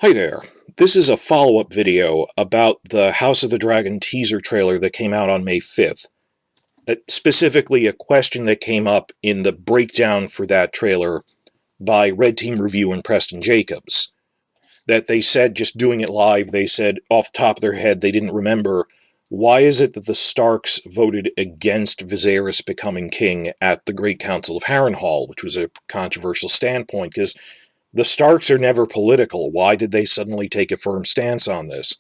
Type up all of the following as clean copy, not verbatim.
Hi there. This is a follow-up video about the House of the Dragon teaser trailer that came out on May 5th. Specifically, a question that came up in the breakdown for that trailer by Red Team Review and Preston Jacobs. That they said, just doing it live, they said off the top of their head they didn't remember, why is it that the Starks voted against Viserys becoming king at the Great Council of Harrenhal, which was a controversial standpoint, because the Starks are never political. Why did they suddenly take a firm stance on this?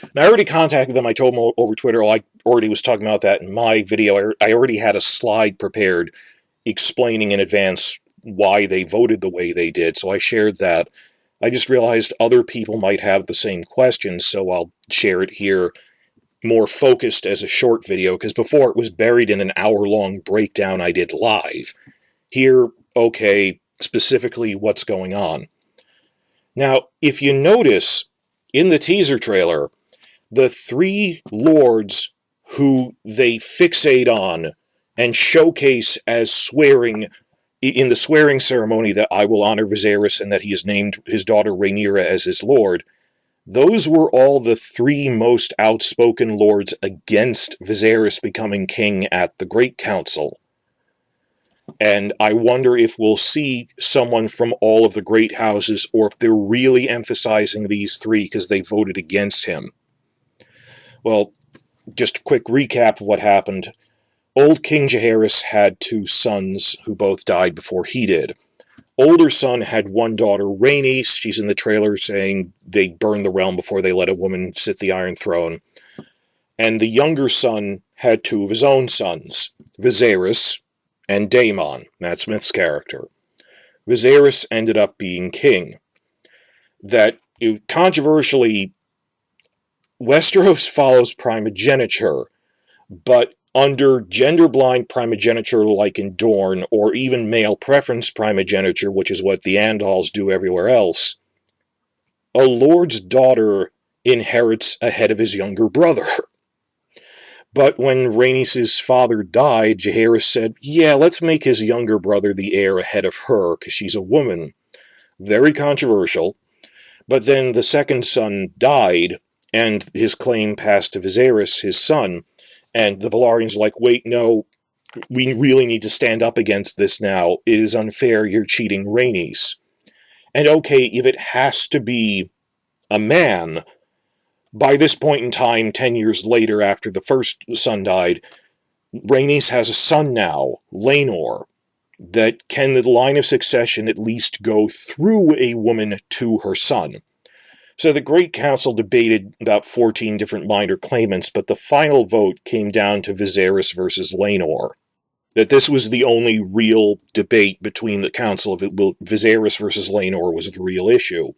And I already contacted them. I told them over Twitter, I already was talking about that in my video. I already had a slide prepared explaining in advance why they voted the way they did, so I shared that. I just realized other people might have the same questions, so I'll share it here more focused as a short video, because before it was buried in an hour-long breakdown I did live. Here, okay, specifically what's going on. Now, if you notice, in the teaser trailer, the three lords who they fixate on and showcase as swearing in the swearing ceremony that I will honor Viserys and that he has named his daughter Rhaenyra as his lord, those were all the three most outspoken lords against Viserys becoming king at the Great Council. And I wonder if we'll see someone from all of the great houses, or if they're really emphasizing these three because they voted against him. Well, just a quick recap of what happened. Old King Jaehaerys had two sons who both died before he did. Older son had one daughter, Rhaenys. She's in the trailer saying they burned the realm before they let a woman sit the Iron Throne. And the younger son had two of his own sons, Viserys and Daemon, Matt Smith's character. Viserys ended up being king. Controversially, Westeros follows primogeniture, but under gender-blind primogeniture like in Dorne, or even male preference primogeniture, which is what the Andals do everywhere else, a lord's daughter inherits ahead of his younger brother. But when Rhaenys' father died, Jaehaerys said, yeah, let's make his younger brother the heir ahead of her, because she's a woman. Very controversial. But then the second son died, and his claim passed to Viserys, his son, and the Velaryons are like, wait, no, we really need to stand up against this now. It is unfair, you're cheating Rhaenys. And okay, if it has to be a man, by this point in time, 10 years later after the first son died, Rhaenys has a son now, Laenor, that can the line of succession at least go through a woman to her son. So the Great Council debated about 14 different minor claimants, but the final vote came down to Viserys versus Laenor. That this was the only real debate between the council of Viserys versus Laenor was the real issue.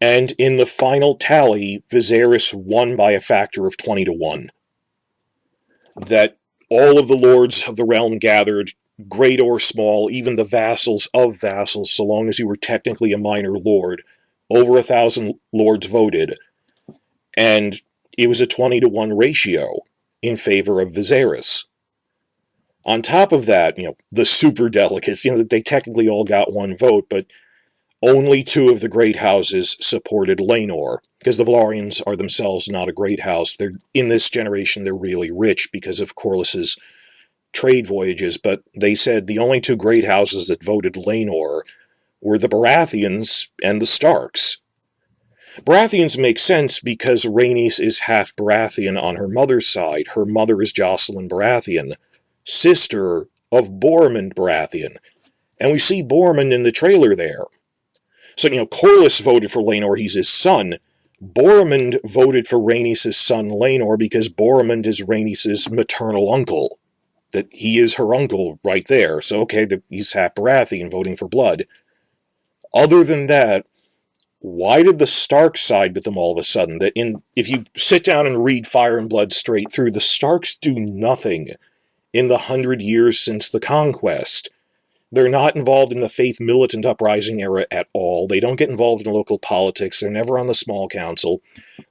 And in the final tally, Viserys won by a factor of 20-1. That all of the lords of the realm gathered, great or small, even the vassals of vassals, so long as you were technically a minor lord, over 1,000 lords voted, and it was a 20-1 ratio in favor of Viserys. On top of that, the super delegates, they technically all got one vote, but only two of the great houses supported Laenor, because the Velaryons are themselves not a great house. In this generation, they're really rich because of Corlys's trade voyages, but they said the only two great houses that voted Laenor were the Baratheons and the Starks. Baratheons make sense because Rhaenys is half Baratheon on her mother's side. Her mother is Jocelyn Baratheon, sister of Bormund Baratheon. And we see Bormund in the trailer there. So, Corlys voted for Laenor, he's his son. Bormund voted for Rhaenys' son Laenor because Bormund is Rhaenys' maternal uncle. That he is her uncle right there. So, okay, he's half Baratheon voting for blood. Other than that, why did the Starks side with them all of a sudden? If you sit down and read Fire and Blood straight through, the Starks do nothing in the 100 years since the conquest. They're not involved in the Faith Militant Uprising era at all. They don't get involved in local politics. They're never on the small council.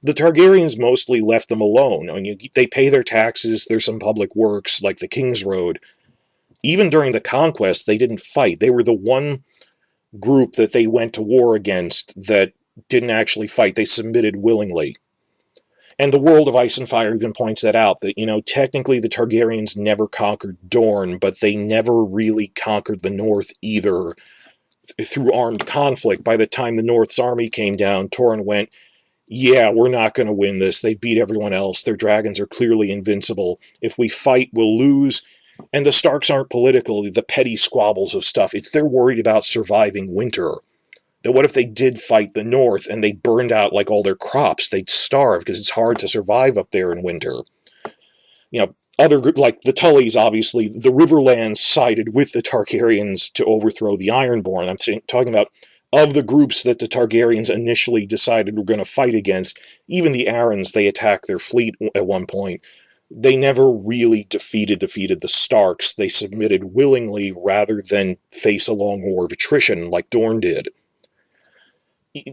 The Targaryens mostly left them alone. They pay their taxes. There's some public works, like the King's Road. Even during the conquest, they didn't fight. They were the one group that they went to war against that didn't actually fight. They submitted willingly. And the World of Ice and Fire even points that out, that, technically the Targaryens never conquered Dorne, but they never really conquered the North either through armed conflict. By the time the North's army came down, Torrhen went, yeah, we're not going to win this. They've beat everyone else. Their dragons are clearly invincible. If we fight, we'll lose. And the Starks aren't political, the petty squabbles of stuff. It's they're worried about surviving winter. That what if they did fight the North and they burned out like all their crops? They'd starve because it's hard to survive up there in winter. Other like the Tullys, obviously, the Riverlands sided with the Targaryens to overthrow the Ironborn. I'm talking about of the groups that the Targaryens initially decided were going to fight against. Even the Arryns, they attacked their fleet at one point. They never really defeated the Starks. They submitted willingly rather than face a long war of attrition like Dorne did.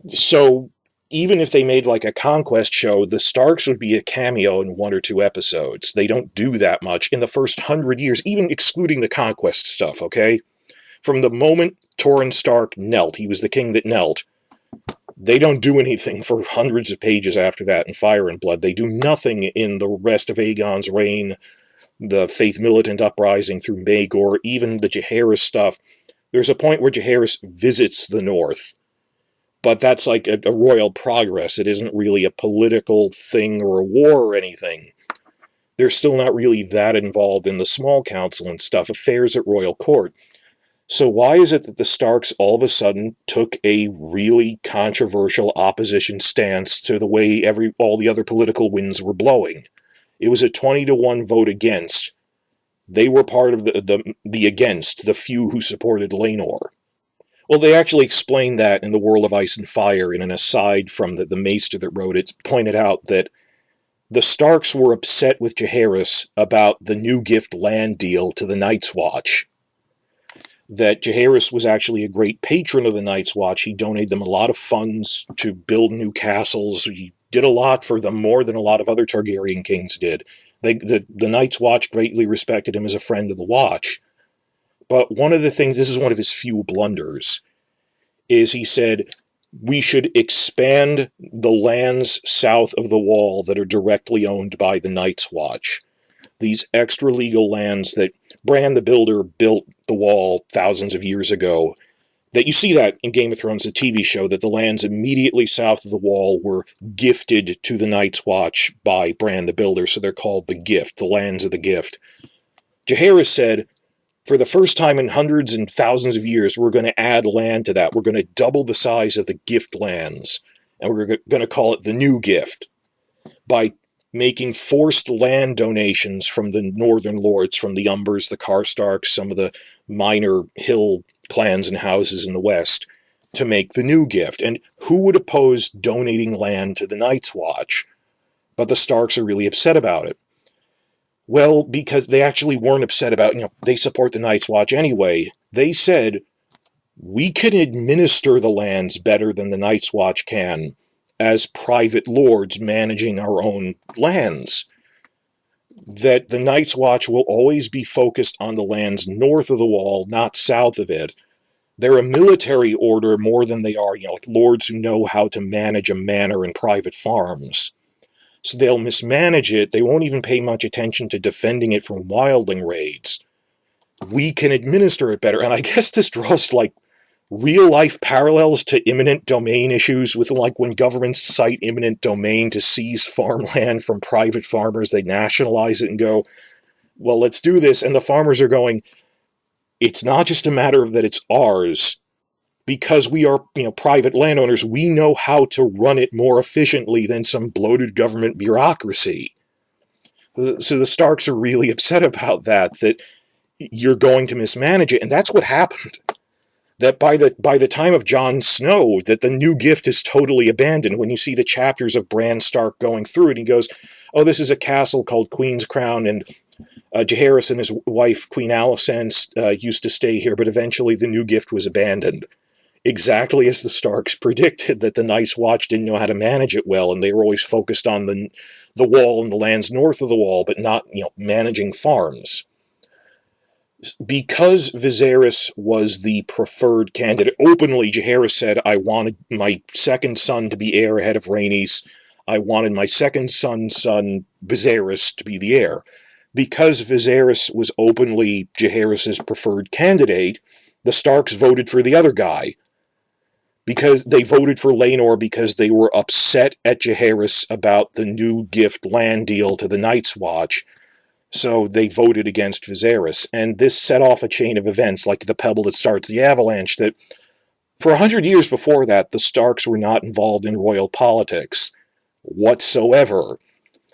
So even if they made like a conquest show, the Starks would be a cameo in 1 or 2 episodes. They don't do that much in the first 100 years, even excluding the conquest stuff, okay? From the moment Torrhen Stark knelt, he was the king that knelt, they don't do anything for hundreds of pages after that in Fire and Blood. They do nothing in the rest of Aegon's reign, the Faith Militant Uprising through Maegor, even the Jaehaerys stuff. There's a point where Jaehaerys visits the North, but that's like a royal progress. It isn't really a political thing or a war or anything. They're still not really that involved in the small council and stuff, affairs at royal court. So why is it that the Starks all of a sudden took a really controversial opposition stance to the way all the other political winds were blowing? It was a 20-1 vote against. They were part of the against, the few who supported Laenor. Well, they actually explained that in The World of Ice and Fire in an aside from the maester that wrote it, pointed out that the Starks were upset with Jaehaerys about the new gift land deal to the Night's Watch. That Jaehaerys was actually a great patron of the Night's Watch. He donated them a lot of funds to build new castles. He did a lot for them, more than a lot of other Targaryen kings did. The Night's Watch greatly respected him as a friend of the Watch. But one of the things, this is one of his few blunders, is he said, we should expand the lands south of the Wall that are directly owned by the Night's Watch. These extra-legal lands that Bran the Builder built the Wall thousands of years ago, that you see that in Game of Thrones, the TV show, that the lands immediately south of the Wall were gifted to the Night's Watch by Bran the Builder, so they're called the Gift, the lands of the Gift. Jaehaerys said, for the first time in hundreds and thousands of years, we're going to add land to that. We're going to double the size of the gift lands, and we're going to call it the New Gift, by making forced land donations from the northern lords, from the Umbers, the Karstarks, some of the minor hill clans and houses in the west, to make the New Gift. And who would oppose donating land to the Night's Watch? But the Starks are really upset about it. Well, because they actually weren't upset about, they support the Night's Watch anyway. They said, we can administer the lands better than the Night's Watch can as private lords managing our own lands. That the Night's Watch will always be focused on the lands north of the Wall, not south of it. They're a military order more than they are, like lords who know how to manage a manor and private farms. So they'll mismanage it. They won't even pay much attention to defending it from wildling raids. We can administer it better. And I guess this draws real-life parallels to eminent domain issues with when governments cite eminent domain to seize farmland from private farmers. They nationalize it and go, well, let's do this. And the farmers are going, it's not just a matter of that it's ours. Because we are, private landowners, we know how to run it more efficiently than some bloated government bureaucracy. So the Starks are really upset about that you're going to mismanage it. And that's what happened. That by the time of Jon Snow, that the New Gift is totally abandoned. When you see the chapters of Bran Stark going through it, he goes, oh, this is a castle called Queen's Crown, and Jaehaerys and his wife, Queen Alicent, used to stay here, but eventually the New Gift was abandoned. Exactly as the Starks predicted, that the Night's Watch didn't know how to manage it well, and they were always focused on the Wall and the lands north of the Wall, but not, managing farms. Because Viserys was the preferred candidate, openly Jaehaerys said, I wanted my second son to be heir ahead of Rhaenys. I wanted my second son's son, Viserys, to be the heir. Because Viserys was openly Jaehaerys' preferred candidate, the Starks voted for the other guy. Because they voted for Laenor because they were upset at Jaehaerys about the new gift land deal to the Night's Watch. So they voted against Viserys, and this set off a chain of events like the pebble that starts the avalanche that, for 100 years before that, the Starks were not involved in royal politics whatsoever.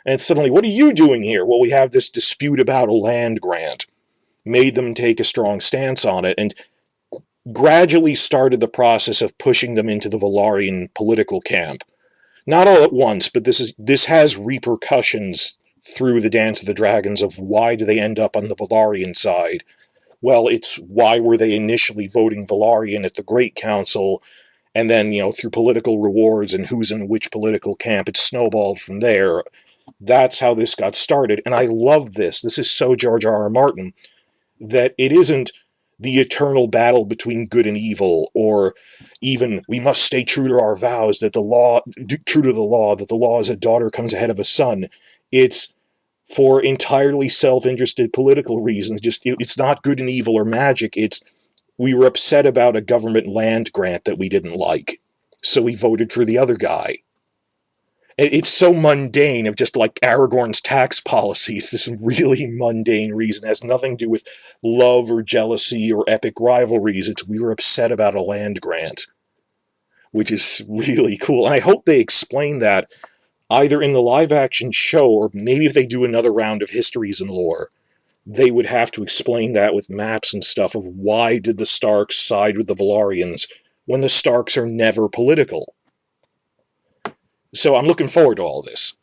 And suddenly, what are you doing here? Well, we have this dispute about a land grant. Made them take a strong stance on it, and gradually started the process of pushing them into the Velaryon political camp. Not all at once, but this has repercussions through the Dance of the Dragons of why do they end up on the Velaryon side. Well, it's why were they initially voting Velaryon at the Great Council, and then, through political rewards and who's in which political camp, it snowballed from there. That's how this got started, and I love this. This is so George R. R. Martin, that it isn't the eternal battle between good and evil, or even we must stay true to our vows, that true to the law, that the law as a daughter comes ahead of a son. It's for entirely self-interested political reasons. It's not good and evil or magic. It's we were upset about a government land grant that we didn't like, so we voted for the other guy. It's so mundane of just like Aragorn's tax policy. It's this really mundane reason. It has nothing to do with love or jealousy or epic rivalries. It's we were upset about a land grant, which is really cool. And I hope they explain that either in the live-action show or maybe if they do another round of Histories and Lore, they would have to explain that with maps and stuff of why did the Starks side with the Velaryons when the Starks are never political. So I'm looking forward to all this.